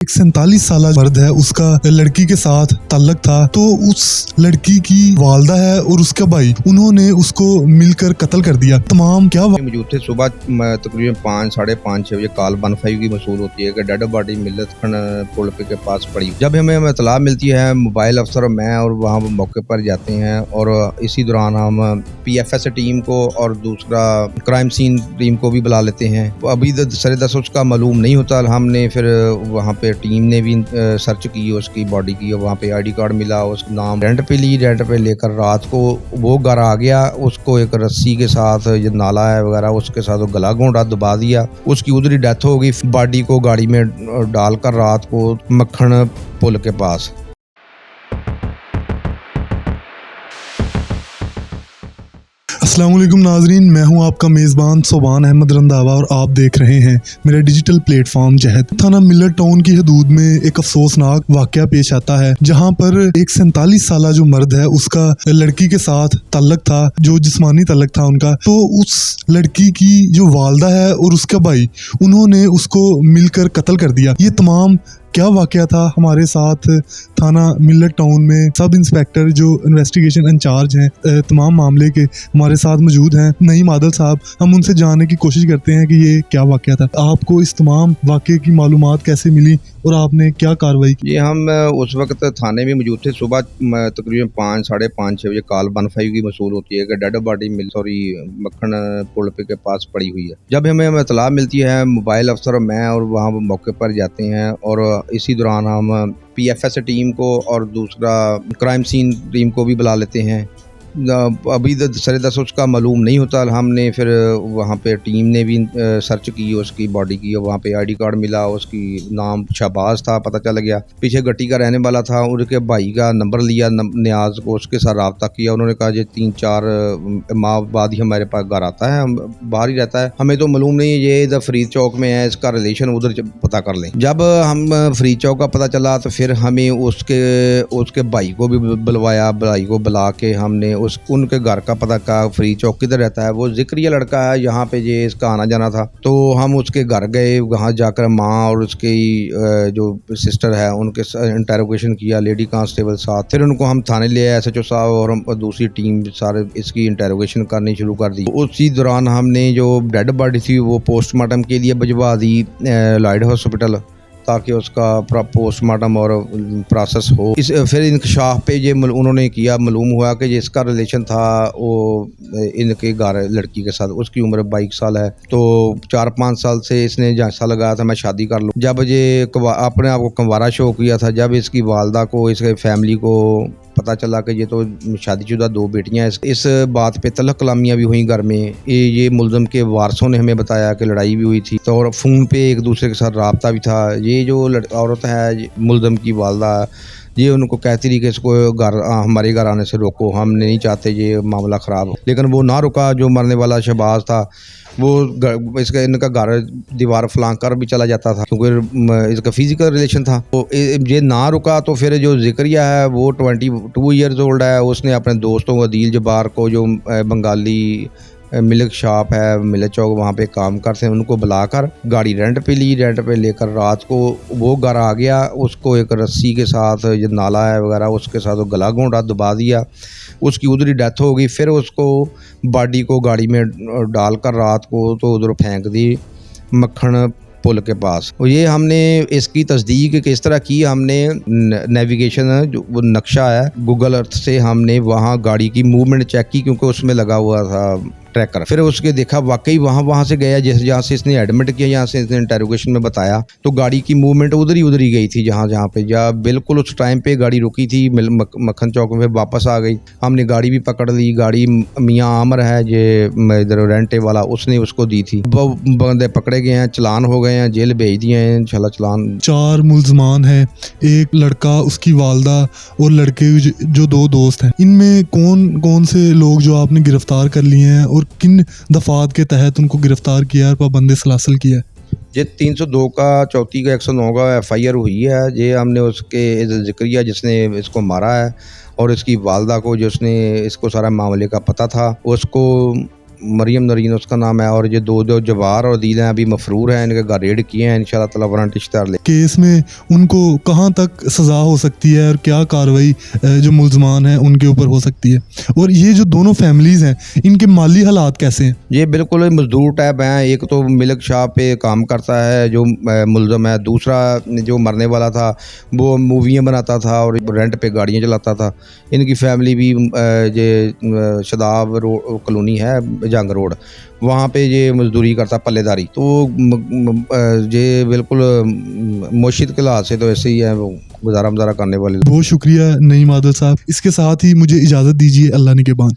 एक 47 साल मर्द है, उसका लड़की के साथ ताल्लुक था, तो उस लड़की की वालदा है और उसका भाई, उन्होंने उसको मिलकर कत्ल कर दिया। तमाम क्या मौजूद थे। सुबह तकरीबन 5, साढ़े 5, 6 बजे कॉल 15 की मसूल होती है कि डेड बॉडी मिलत पुल के पास पड़ी। जब हमें इतला मिलती है, मोबाइल अफसर और मैं और वहाँ मौके पर जाते हैं और इसी दौरान हम PFS टीम को और दूसरा क्राइम सीन टीम को भी बुला लेते हैं। अभी सरे 10 उसका मालूम नहीं होता। हमने फिर वहाँ पे टीम ने भी सर्च की उसकी बॉडी की, वहाँ पे ID कार्ड मिला, उसका नाम रेंट पे ली, रेंट पे लेकर रात को वो घर आ गया। उसको एक रस्सी के साथ जो नाला है वगैरह उसके साथ वो गला घोंटा दबा दिया, उसकी उधर ही डेथ हो गई। बॉडी को गाड़ी में डालकर रात को मक्खन पुल के पास। अस्सलाम वालेकुम नाजरीन, मैं हूं आपका मेज़बान सोबान अहमद रंधावा और आप देख रहे हैं मेरा डिजिटल प्लेटफॉर्म जहद। थाना मिलर टाउन की हदूद में एक अफसोसनाक वाक़या पेश आता है, जहां पर एक 47 साल जो मर्द है, उसका लड़की के साथ ताल्लुक था, जो जिस्मानी ताल्लुक था उनका। तो उस लड़की की जो वालदा है और उसका भाई, उन्होंने उसको मिलकर कत्ल कर दिया। ये तमाम क्या वाक़या था, हमारे साथ थाना मिलर टाउन में सब इंस्पेक्टर जो इन्वेस्टिगेशन इंचार्ज हैं तमाम मामले के, हमारे साथ मौजूद हैं नईम आदिल साहब। हम उनसे जानने की कोशिश करते हैं कि ये क्या वाक़या था, आपको इस तमाम वाक़े की मालूमात कैसे मिली और आपने क्या कार्रवाई की? ये हम उस वक्त थाने में मौजूद थे। सुबह तकरीबन 5, साढ़े 5, 6 बजे कॉल 15 की मसूल होती है कि डेड बॉडी मक्खन पुल के पास पड़ी हुई है। जब हमें इतला मिलती है, मोबाइल अफसर और मैं और वहाँ मौके पर जाते हैं और इसी दौरान हम PFS टीम को और दूसरा क्राइम सीन टीम को भी बुला लेते हैं। अभी सरे 10 उसका मालूम नहीं होता। हमने फिर वहाँ पे टीम ने भी सर्च की उसकी बॉडी की, वहाँ पे ID कार्ड मिला, उसकी नाम शहबाज था, पता चल गया पीछे गट्टी का रहने वाला था। उनके भाई का नंबर लिया, नियाज को, उसके साथ रब्ता किया। उन्होंने कहा ये 3-4 माह बाद ही हमारे पास घर आता है, हम बाहर ही रहता है, हमें तो मालूम नहीं है ये इधर फरीद चौक में है, इसका रिलेशन उधर पता कर लें। जब हम फरीद चौक का पता चला तो फिर हमें उसके भाई को भी बुलवाया। भाई को बुला के हमने उनके घर का पता का, फरीद चौक किधर रहता है, वो जिक्रिया लड़का है, यहाँ पे ये इसका आना जाना था। तो हम उसके घर गए, वहाँ जाकर माँ और उसकी जो सिस्टर है उनके इंटेरोगेशन किया, लेडी कांस्टेबल साथ। फिर उनको हम थाने ले आए, SHO साहब और हम दूसरी टीम सारे इसकी इंटेरोगेशन करनी शुरू कर दी। उसी दौरान हमने जो डेड बॉडी थी वो पोस्टमार्टम के लिए भिजवा दी लॉयड हॉस्पिटल, ताकि उसका पोस्टमार्टम और प्रोसेस हो। फिर इंकशाफ पे ये उन्होंने किया, मालूम हुआ कि जिसका रिलेशन था वो इनके घर लड़की के साथ, उसकी उम्र 22 साल है। तो 4-5 साल से इसने झांसा लगाया था मैं शादी कर लूँ। जब ये अपने आप को कंवारा शो किया था, जब इसकी वालदा को, इसके फैमिली को पता चला कि ये तो शादीशुदा 2 बेटियां हैं, इस बात पे तलक कलामियाँ भी हुई घर में। ये मुलजम के वारसों ने हमें बताया कि लड़ाई भी हुई थी, तो और फ़ोन पे एक दूसरे के साथ रब्ता भी था। ये जो औरत है मुलजम की वालदा, ये उनको कहती रही कि इसको हमारे घर आने से रोको, हम नहीं चाहते ये मामला ख़राब हो, लेकिन वो ना रुका। जो मरने वाला शहबाज था वो इनका घर दीवार फलांग कर भी चला जाता था, क्योंकि इसका फिजिकल रिलेशन था। तो ये ना रुका तो फिर जो जिक्रिया है वो 22 ईयर्स ओल्ड है। उसने अपने दोस्तों को, अदील जब्बार को, जो बंगाली मिल्क शॉप है मिलर चौक, वहाँ पे काम करते हैं, उनको बुलाकर गाड़ी रेंट पे ली, रेंट पे लेकर रात को वो घर आ गया। उसको एक रस्सी के साथ जो नाला है वगैरह उसके साथ वो गला घोंटा दबा दिया, उसकी उधर ही डेथ हो गई। फिर उसको बॉडी को गाड़ी में डालकर रात को तो उधर फेंक दी मक्खन पुल के पास। और ये हमने इसकी तस्दीक किस तरह की, हमने नेविगेशन जो वो नक्शा है गूगल अर्थ से हमने वहाँ गाड़ी की मूवमेंट चेक की, क्योंकि उसमें लगा हुआ था ट्रैकर। फिर उसके देखा वाकई वहाँ से गया जहाँ से इसने एडमिट किया, यहाँ से इसने इंटेरोगेशन में बताया, तो गाड़ी की मूवमेंट उधर ही गई थी जहाँ पे बिल्कुल उस टाइम पे गाड़ी रुकी थी मक्खन चौक में, वापस आ गई। हमने गाड़ी भी पकड़ ली। गाड़ी मियाँ आमर है ये इधर रेंटे वाला, उसने उसको दी थी। वो बंदे पकड़े गए हैं, चलान हो गए हैं, जेल भेज दिए हैं इंशाल्लाह। चलान 4 मुल्जमान हैं, एक लड़का, उसकी वालदा और लड़के जो 2 दोस्त हैं। इनमें कौन से लोग जो आपने गिरफ्तार कर लिए हैं और किन दफात के तहत उनको गिरफ्तार किया और पाबंदी सलासल किया? ये 302 का, 34 का, 109 का FIR हुई है। ये हमने उसके जिक्रिया जिसने इसको मारा है और इसकी वालदा को, जिसने इसको सारा मामले का पता था, उसको مریم نرین اس کا نام ہے, اور یہ دو جوار اور عدیل ہیں ابھی مفرور ہیں, ان کے گھر ریڈ کیے ہیں, انشاءاللہ تعالی وارنٹ اشتہار لے. کیس میں ان کو کہاں تک سزا ہو سکتی ہے اور کیا کارروائی جو ملزمان ہیں ان کے اوپر ہو سکتی ہے, اور یہ جو دونوں فیملیز ہیں ان کے مالی حالات کیسے ہیں؟ یہ بالکل مزدور ٹائپ ہیں. ایک تو ملک شاپ پہ کام کرتا ہے جو ملزم ہے, دوسرا جو مرنے والا تھا وہ موویاں بناتا تھا اور رینٹ پہ گاڑیاں چلاتا تھا. ان کی فیملی بھی یہ شاداب کالونی ہے جنگ روڈ, وہاں پہ یہ مزدوری کرتا پلے داری. تو یہ بالکل معیشت کے لحاظ سے تو ایسے ہی ہے, وہ گزارا مزارا کرنے والے. بہت شکریہ نعیم عادل صاحب. اس کے ساتھ ہی مجھے اجازت دیجیے. اللہ نگہبان.